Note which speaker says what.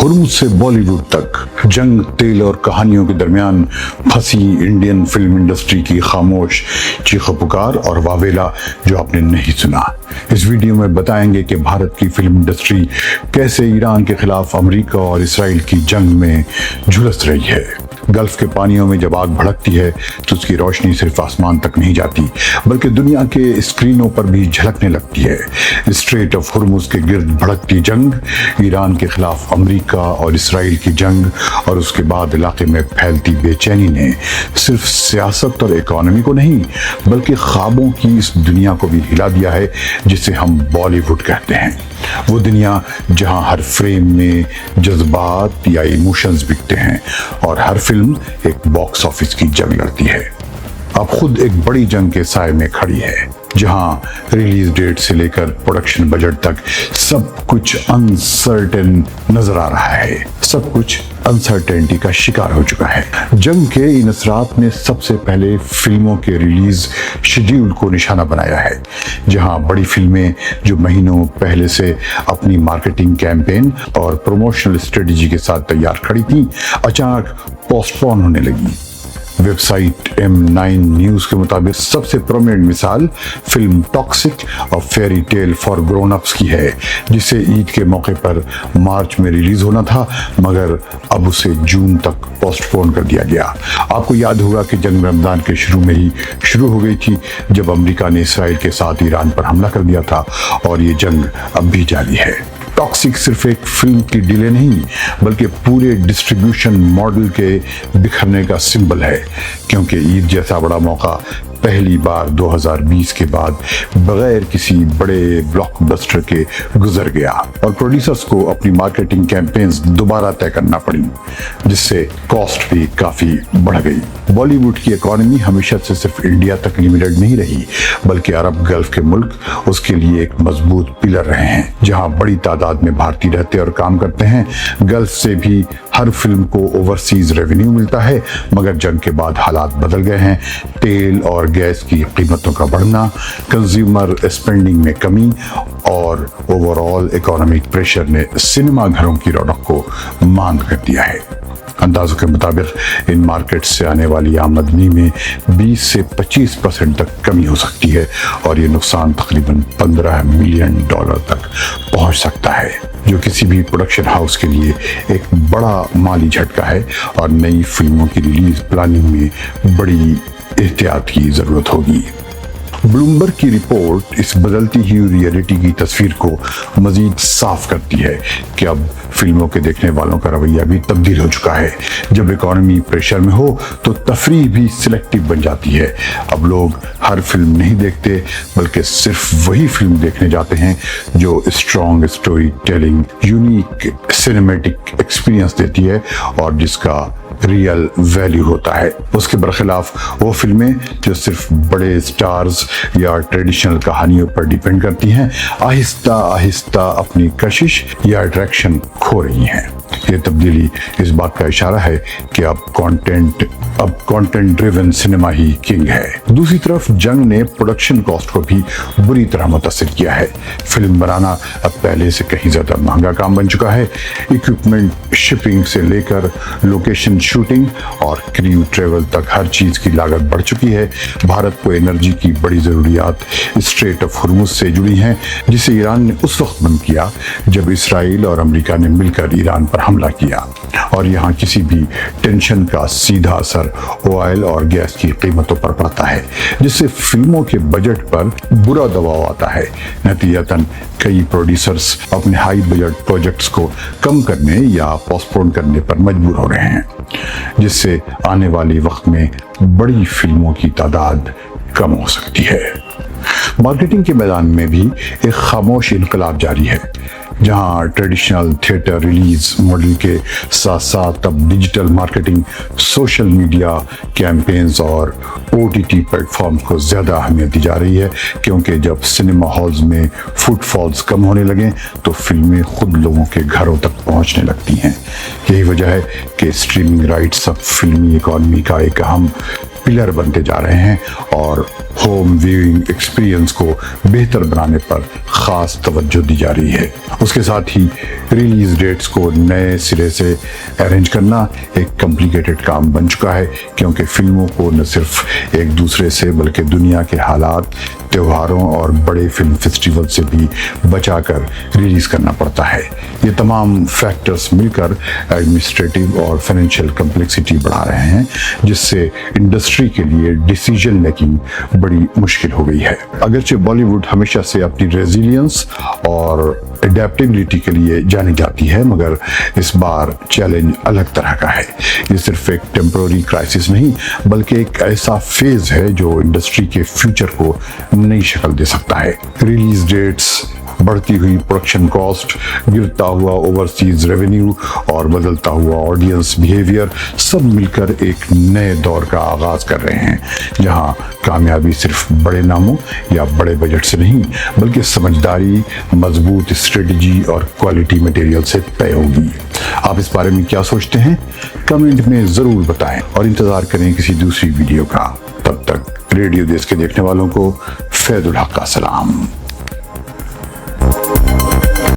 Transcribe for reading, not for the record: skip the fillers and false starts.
Speaker 1: हुर्मुज से बॉलीवुड तक, जंग, तेल और कहानियों के दरमियान फंसी इंडियन फिल्म इंडस्ट्री की खामोश चीख पुकार और वावेला जो आपने नहीं सुना। इस वीडियो में बताएंगे कि भारत की फिल्म इंडस्ट्री कैसे ईरान के खिलाफ अमेरिका और इसराइल की जंग में झुलस रही है। गल्फ के पानियों में जब आग भड़कती है तो उसकी रोशनी सिर्फ आसमान तक नहीं जाती बल्कि दुनिया के स्क्रीनों पर भी झलकने लगती है। स्ट्रेट ऑफ हुर्मुज के गिर्द भड़कती जंग, ईरान के खिलाफ अमेरिका और इसराइल की जंग और उसके बाद इलाके में फैलती बेचैनी ने सिर्फ सियासत और इकोनॉमी को नहीं बल्कि ख्वाबों की इस दुनिया को भी हिला दिया है जिसे हम बॉलीवुड कहते हैं। वो दुनिया जहां हर फ्रेम में जज्बात या इमोशंस बिकते हैं और हर फिल्म एक बॉक्स ऑफिस की जंग लड़ती है। अब खुद एक बड़ी जंग के साए में खड़ी है जहां रिलीज डेट से लेकर प्रोडक्शन बजट तक सब कुछ अनसर्टेन नजर आ रहा है। सब कुछ अनसर्टेनिटी का शिकार हो चुका है। जंग के इन असरात ने सबसे पहले फिल्मों के रिलीज शेड्यूल को निशाना बनाया है, जहां बड़ी फिल्में जो महीनों पहले से अपनी मार्केटिंग कैंपेन और प्रमोशनल स्ट्रेटजी के साथ तैयार खड़ी थी, अचानक पोस्टपोन होने लगी। वेबसाइट M9 न्यूज़ के मुताबिक सबसे प्रोमिनेंट मिसाल फिल्म टॉक्सिक और fairy tale for grown ups की है, जिसे ईद के मौके पर मार्च में रिलीज होना था मगर अब उसे जून तक पोस्टपोन कर दिया गया। आपको याद होगा कि जंग रमजान के शुरू में ही शुरू हो गई थी जब अमेरिका ने इसराइल के साथ ईरान पर हमला कर दिया था और ये जंग अब भी जारी है। टॉक्सिक सिर्फ एक फिल्म की डिले नहीं बल्कि पूरे डिस्ट्रीब्यूशन मॉडल के बिखरने का सिंबल है, क्योंकि ईद जैसा बड़ा मौका पहली बार 2020 के बाद बगैर किसी बड़े ब्लॉकबस्टर के गुजर गया और प्रोड्यूसर्स को अपनी मार्केटिंग कैंपेन्स दोबारा तय करना पड़ी, जिससे कॉस्ट भी काफी बढ़ गई। बॉलीवुड की इकोनॉमी हमेशा से सिर्फ इंडिया तक लिमिटेड नहीं रही बल्कि अरब गल्फ के मुल्क उसके लिए एक मजबूत पिलर रहे हैं, जहां बड़ी तादाद में भारतीय रहते और काम करते हैं। गल्फ से भी हर फिल्म को ओवरसीज रेवेन्यू मिलता है मगर जंग के बाद हालात बदल गए हैं। तेल और गैस की कीमतों का बढ़ना, कंज्यूमर स्पेंडिंग में कमी और ओवरऑल इकोनॉमिक प्रेशर ने सिनेमा घरों की रौनक को मांद कर दिया है। अंदाजों के मुताबिक इन मार्केट से आने वाली आमदनी में 20 से 25% तक कमी हो सकती है और ये नुकसान तकरीबन $15 मिलियन तक पहुंच सकता है, जो किसी भी प्रोडक्शन हाउस के लिए एक बड़ा माली झटका है और नई फिल्मों की रिलीज प्लानिंग में बड़ी एहतियात की जरूरत होगी। ब्लूमबर्ग की रिपोर्ट इस बदलती हुई रियलिटी की तस्वीर को मजीद साफ करती है कि अब फिल्मों के देखने वालों का रवैया भी तब्दील हो चुका है। जब इकोनॉमी प्रेशर में हो तो तफरीह भी सिलेक्टिव बन जाती है। अब लोग हर फिल्म नहीं देखते बल्कि सिर्फ वही फिल्म देखने जाते हैं जो strong story telling, unique cinematic experience देती है और जिसका रियल वैल्यू होता है। उसके बरखिलाफ वो फिल्में जो सिर्फ बड़े स्टार्स या ट्रेडिशनल कहानियों पर डिपेंड करती हैं, आहिस्ता आहिस्ता अपनी कशिश या अट्रैक्शन खो रही हैं। ये तब्दीली इस बात का इशारा है कि अब कंटेंट ड्रिवन सिनेमा ही किंग है। दूसरी तरफ जंग ने प्रोडक्शन कॉस्ट को भी बुरी तरह मुतासिर किया है। फिल्म बनाना अब पहले से कहीं ज्यादा महंगा काम बन चुका है। इक्विपमेंट, शिपिंग से लेकर लोकेशन शूटिंग और क्रू ट्रेवल तक हर चीज की लागत बढ़ चुकी है। भारत को एनर्जी की बड़ी जरूरियात स्ट्रेट ऑफ हुर्मुज से जुड़ी हैं, जिसे ईरान ने उस वक्त बंद किया जब इसराइल और अमेरिका ने मिलकर ईरान पर हमला किया और यहाँ किसी भी टेंशन का सीधा असर ऑयल और गैस की कीमतों पर पड़ता है, जिससे फिल्मों के बजट पर बुरा दबाव आता है। नतीजतन कई प्रोड्यूसर्स अपने हाई बजट प्रोजेक्ट्स को कम करने या पोस्टपोन करने पर मजबूर हो रहे हैं, जिससे आने वाले वक्त में बड़ी फिल्मों की तादाद कम हो सकती है। मार्केटिंग के मैदान में भी एक खामोश इनकलाब जारी है, जहां ट्रेडिशनल थिएटर रिलीज मॉडल के साथ साथ अब digital marketing, social media campaigns और OTT प्लेटफॉर्म को ज़्यादा अहमियत दी जा रही है, क्योंकि जब सिनेमा हॉल्स में फुटफॉल्स कम होने लगे तो फिल्में खुद लोगों के घरों तक पहुंचने लगती हैं। यही वजह है कि स्ट्रीमिंग राइट्स अब फिल्मी इकॉनमी का एक अहम पिलर बनते जा रहे हैं और होम व्यूइंग एक्सपीरियंस को बेहतर बनाने पर खास तवज्जो दी जा रही है। उसके साथ ही रिलीज डेट्स को नए सिरे से अरेंज करना एक कॉम्प्लिकेटेड काम बन चुका है, क्योंकि फिल्मों को न सिर्फ एक दूसरे से बल्कि दुनिया के हालात, त्योहारों और बड़े फिल्म फेस्टिवल से भी बचाकर रिलीज करना पड़ता है। ये तमाम फैक्टर्स मिलकर एडमिनिस्ट्रेटिव और फाइनेंशियल कम्प्लेक्सिटी बढ़ा रहे हैं, जिससे इंडस्ट्री के लिए डिसीजन मेकिंग बड़ी मुश्किल हो गई है। अगरचे बॉलीवुड हमेशा से अपनी रेजिलियंस और एडेप्टेबिलिटी के लिए जानी जाती है, मगर इस बार चैलेंज अलग तरह का है। ये सिर्फ एक टेम्पररी क्राइसिस नहीं, बल्कि एक ऐसा फेज है जो इंडस्ट्री के फ्यूचर को नई शक्ल दे सकता है। रिलीज डेट्स, बढ़ती हुई प्रोडक्शन कॉस्ट, गिरता हुआ ओवरसीज रेवेन्यू और बदलता हुआ ऑडियंस बिहेवियर सब मिलकर एक नए दौर का आगाज कर रहे हैं, जहां कामयाबी सिर्फ बड़े नामों या बड़े बजट से नहीं, बल्कि समझदारी, मजबूत स्ट्रेटजी और क्वालिटी मटेरियल से तय होगी। आप इस बारे में क्या सोचते हैं? कमेंट में जरूर बताएं और इंतजार करें किसी दूसरी वीडियो का। तब तक रेडियो देश के देखने वालों को फैजुल हक का सलाम।